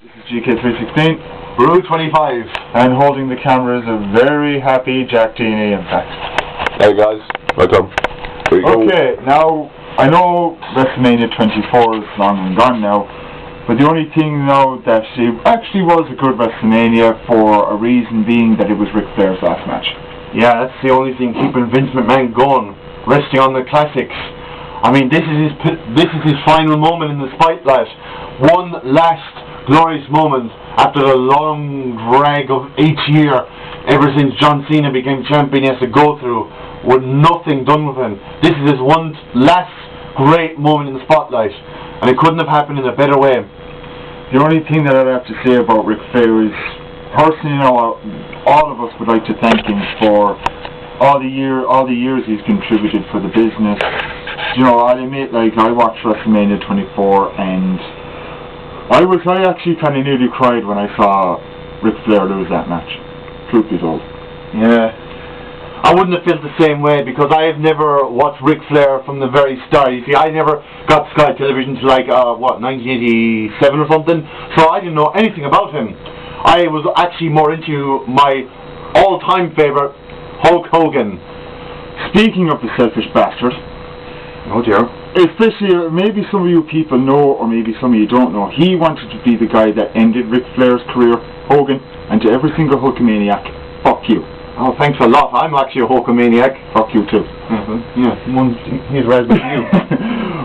This is GK316, Rule 25, and holding the camera is a very happy SUCKS-TNA Impact. Hey guys, welcome. Okay, now, I know WrestleMania 24 is long and gone now, but the only thing now that it actually was a good WrestleMania for a reason being that it was Ric Flair's last match. yeah, that's the only thing keeping Vince McMahon going, resting on the classics. I mean, this is his final moment in the spotlight. One last glorious moment after the long drag of each year, ever since John Cena became champion, he has to go through with nothing done with him. This is his one last great moment in the spotlight, and it couldn't have happened in a better way. The only thing that I'd have to say about Ric Flair is, personally, you know, all of us would like to thank him for all the years he's contributed for the business. You know, I'll admit, like, I watched WrestleMania 24 and I actually kind of nearly cried when I saw Ric Flair lose that match. Truth be told. Yeah. I wouldn't have felt the same way because I have never watched Ric Flair from the very start. You see, I never got Sky Television till like, 1987 or something, so I didn't know anything about him. I was actually more into my all-time favourite, Hulk Hogan. Speaking of the selfish bastard, oh dear. Especially, maybe some of you people know, or maybe some of you don't know, he wanted to be the guy that ended Ric Flair's career, Hogan, and to every single Hulkamaniac, fuck you. Oh, thanks a lot. I'm actually a Hulkamaniac. Fuck you too. Yeah, he's right with you.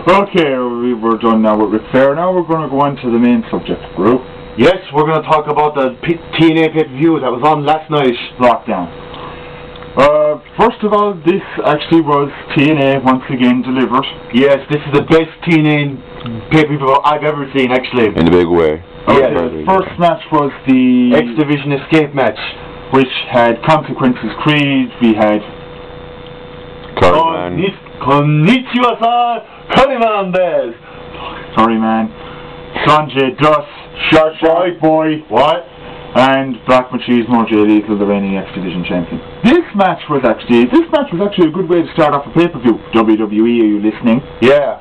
Okay, we're done now with Ric Flair. Now we're going to go on to the main subject, bro. Yes, we're going to talk about the TNA pay-per-view that was on last night. Lockdown. First of all, this actually was TNA once again delivered. Yes, this is the best TNA pay-per-view I've ever seen, actually. In a big way. Okay, the first match was the X Division Escape match, which had Consequences Creed. We had Konnichiwa-san, Kariman Bears. Sorry, man. Sanjay Dutt, Shark Boy. What? And Black Machismo, Jay Lethal, the reigning X Division champion. This match was actually a good way to start off a pay-per-view. WWE, are you listening? Yeah.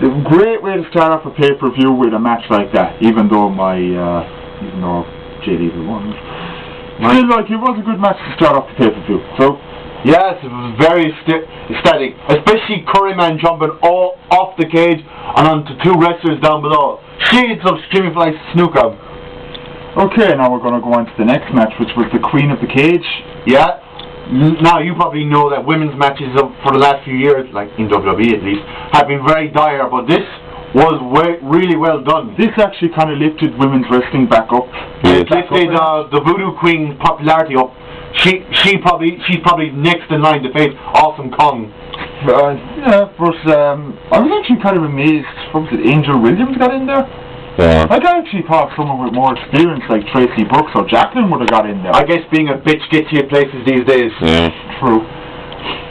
A great way to start off a pay-per-view with a match like that. Even though Jay Lethal won, still, like, it was a good match to start off the pay-per-view. So, yes, it was very static, especially Curryman jumping all off the cage and onto two wrestlers down below. Shades of Streaming Fly Snooker. Okay, now we're going to go on to the next match, which was the Queen of the Cage. Yeah. Now, you probably know that women's matches for the last few years, like in WWE at least, have been very dire, but this was really well done. This actually kind of lifted women's wrestling back up. It lifted the Voodoo Queen popularity up. She's probably next in line to face Awesome Kong. Yeah, but I was actually kind of amazed. What was it, Angel Williams got in there? Yeah. Like, I actually thought someone with more experience like Tracy Brooks or Jacqueline would have got in there. I guess being a bitch gets you places these days. Yeah. True.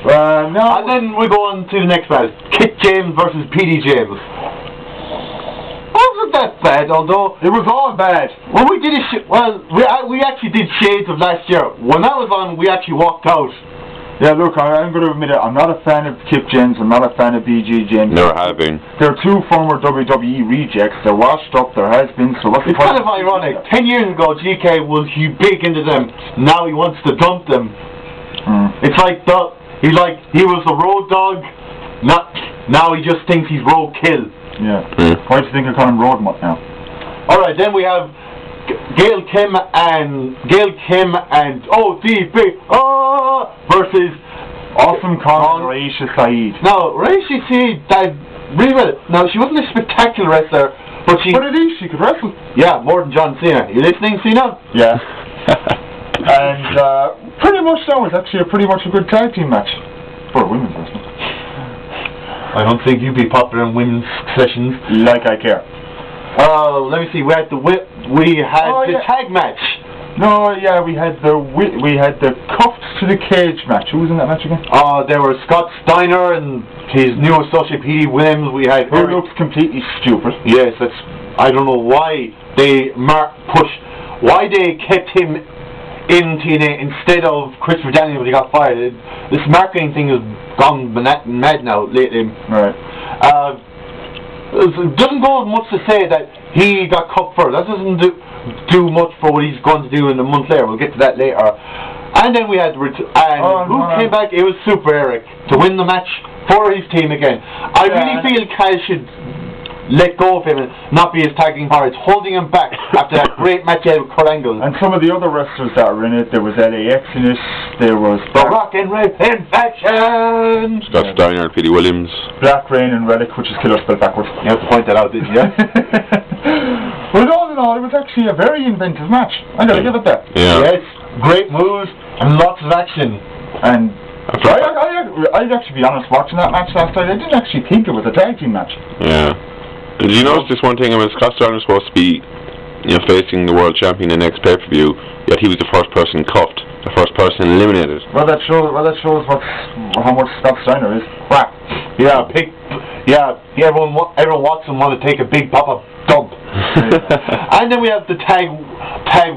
And then we go on to the next match. Kit James versus P.D. James. Wasn't that bad, although it was all bad. Well, we actually did Shades of last year. When that was on, we actually walked out. Yeah, look, I'm going to admit it, I'm not a fan of Kip James, I'm not a fan of BG James. Never have been. They're two former WWE rejects, they're washed up, there has been, so what's the point? It's kind of ironic. 10 years ago, GK was big into them, now he wants to dump them. It's like, he was the road dog, now he just thinks he's roadkill. Yeah. Why do you think I call him Road Mutt now? Alright, then we have Gail Kim and ODB versus Awesome Kong and Raisha Saeed. Now, Raisha Saeed died really well. Now, she wasn't a spectacular wrestler, but at least she could wrestle. Yeah, more than John Cena. You listening, Cena? Yeah. And pretty much that was actually pretty much a good tag team match for women's wrestling. I don't think you'd be popular in women's sessions. Like I care. Let me see. We had the tag match. No, yeah, we had the cuffed to the cage match. Who was in that match again? There were Scott Steiner and his new associate P.D. Williams. We had who looked completely stupid. Yes, I don't know why they kept him in TNA instead of Christopher Daniels when he got fired. This marketing thing has gone mad now lately. Right. It doesn't go much to say that he got cup first. That doesn't do much for what he's going to do in a month later. We'll get to that later. And then we had who came back? It was Super Eric to win the match for his team again. I really feel Kyle should let go of him and not be his tagging partner. It's holding him back after that great match he had with Kurt Angle. And some of the other wrestlers that were in it, there was LAX in it, there was The Rock and Red Infection, Scott Steiner and Petey Williams, Black Rain and Relic, which is Killer spelled backwards. You have to point that out, didn't you? But all in all, it was actually a very inventive match. I gotta give it that. yeah. Yes, great moves and lots of action. And I'd actually be honest, watching that match last night, I didn't actually think it was a tag team match. Yeah. And did you notice this one thing? I mean, Scott Steiner was supposed to be, facing the world champion in the next pay-per-view, yet he was the first person cuffed, the first person eliminated. Well, that shows how much Scott Steiner is. Crap. Everyone wants him to take a big pop-up dump. And then we have the tag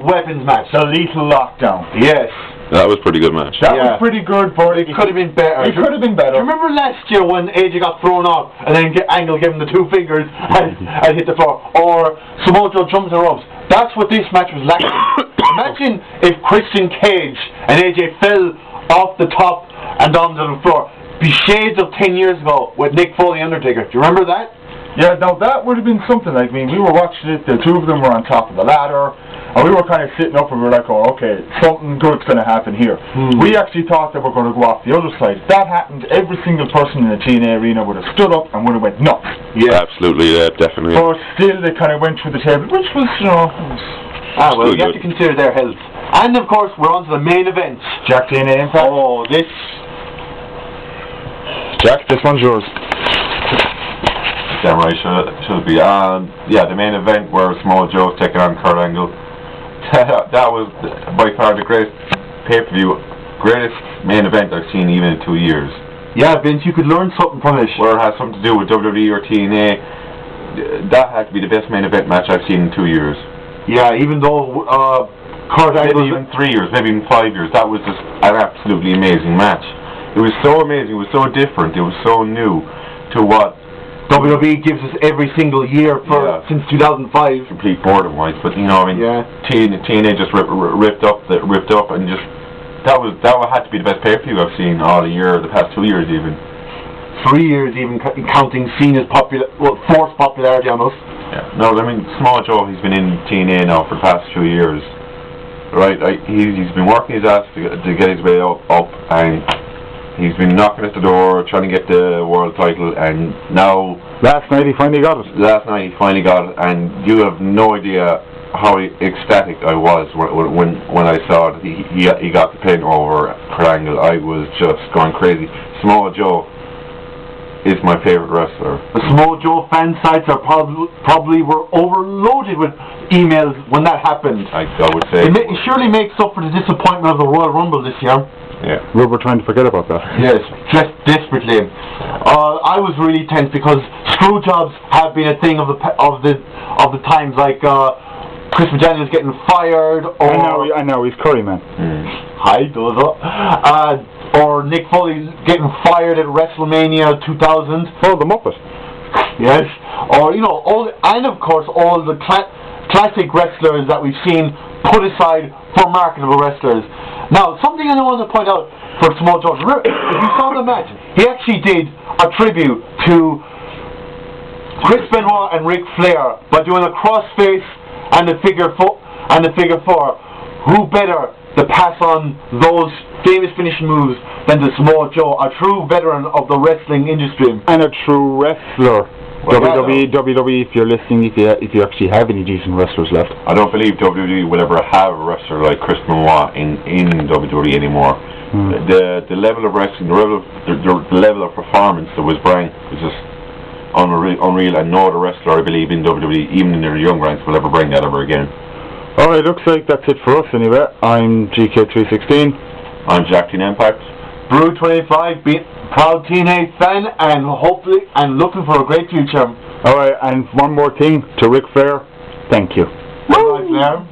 weapons match. The Lethal Lockdown. Yes. That was a pretty good match. That was pretty good, but it could have been better. It could have been better. Remember last year when AJ got thrown off and then Angle gave him the 2 fingers and hit the floor? Or Samoa Joe jumps the ropes. That's what this match was lacking. Imagine if Christian Cage and AJ fell off the top and down to the floor. Be shades of 10 years ago with Nick Foley Undertaker. Do you remember that? Yeah, now that would have been something. Like, I mean, we were watching it, the two of them were on top of the ladder, and we were kind of sitting up and we were like, oh, okay, something good's going to happen here. We actually thought that we were going to go off the other side. If that happened, every single person in the TNA arena would have stood up and would have went nuts. Yeah, absolutely, yeah, definitely. But still, they kind of went through the table, which was, you have to consider their health. And of course, we're on to the main event. Jack TNA Impact. Oh, this one's yours. Damn right, should be. The main event where Samoa Joe taking on Kurt Angle. That was by far the greatest pay-per-view, greatest main event I've seen even in 2 years. Yeah, Vince, you could learn something from it. Where it has something to do with WWE or TNA, that had to be the best main event match I've seen in 2 years. Yeah, even though Kurt Angle... Maybe even 3 years, maybe even 5 years. That was just an absolutely amazing match. It was so amazing, it was so different, it was so new to what WWE gives us every single year since 2005. Complete boredom-wise, but TNA just ripped up and just that had to be the best pay-per-view I've seen all the past 2 years even. 3 years even, counting Cena's forced popularity on us. Yeah, no, I mean Samoa Joe, he's been in TNA now for the past 2 years, right? He's been working his ass to get his way up, and he's been knocking at the door, trying to get the world title, and now... Last night he finally got it. And you have no idea how ecstatic I was when I saw that he got the pin over Kurt Angle. I was just going crazy. Samoa Joe is my favourite wrestler. The Samoa Joe fan sites are probably were overloaded with emails when that happened. I would say. It surely makes up for the disappointment of the Royal Rumble this year. Yeah. We were trying to forget about that. Yes, just desperately. I was really tense because screw jobs have been a thing of the times, like Chris McDaniel's getting fired, or I know he's Curry man. Hi, or Nick Foley getting fired at WrestleMania 2000. Oh, the Muppet. Yes, or and of course all the classic wrestlers that we've seen put aside for marketable wrestlers. Now, something I want to point out for Samoa Joe. If you saw the match, he actually did a tribute to Chris Benoit and Ric Flair by doing a crossface and the figure four. Who better to pass on those famous finishing moves than the Samoa Joe, a true veteran of the wrestling industry and a true wrestler. WWE, if you're listening, if you actually have any decent wrestlers left. I don't believe WWE will ever have a wrestler like Chris Benoit in WWE anymore. The level of wrestling, the level of performance that was brought is just unreal, and no other wrestler, I believe, in WWE, even in their young ranks, will ever bring that ever again. Alright, looks like that's it for us anyway. I'm GK316. I'm Jack TNA Impact. Brew25, proud TNA fan, and looking for a great future. Alright, and one more thing to Ric Flair, thank you. Bye, Flair.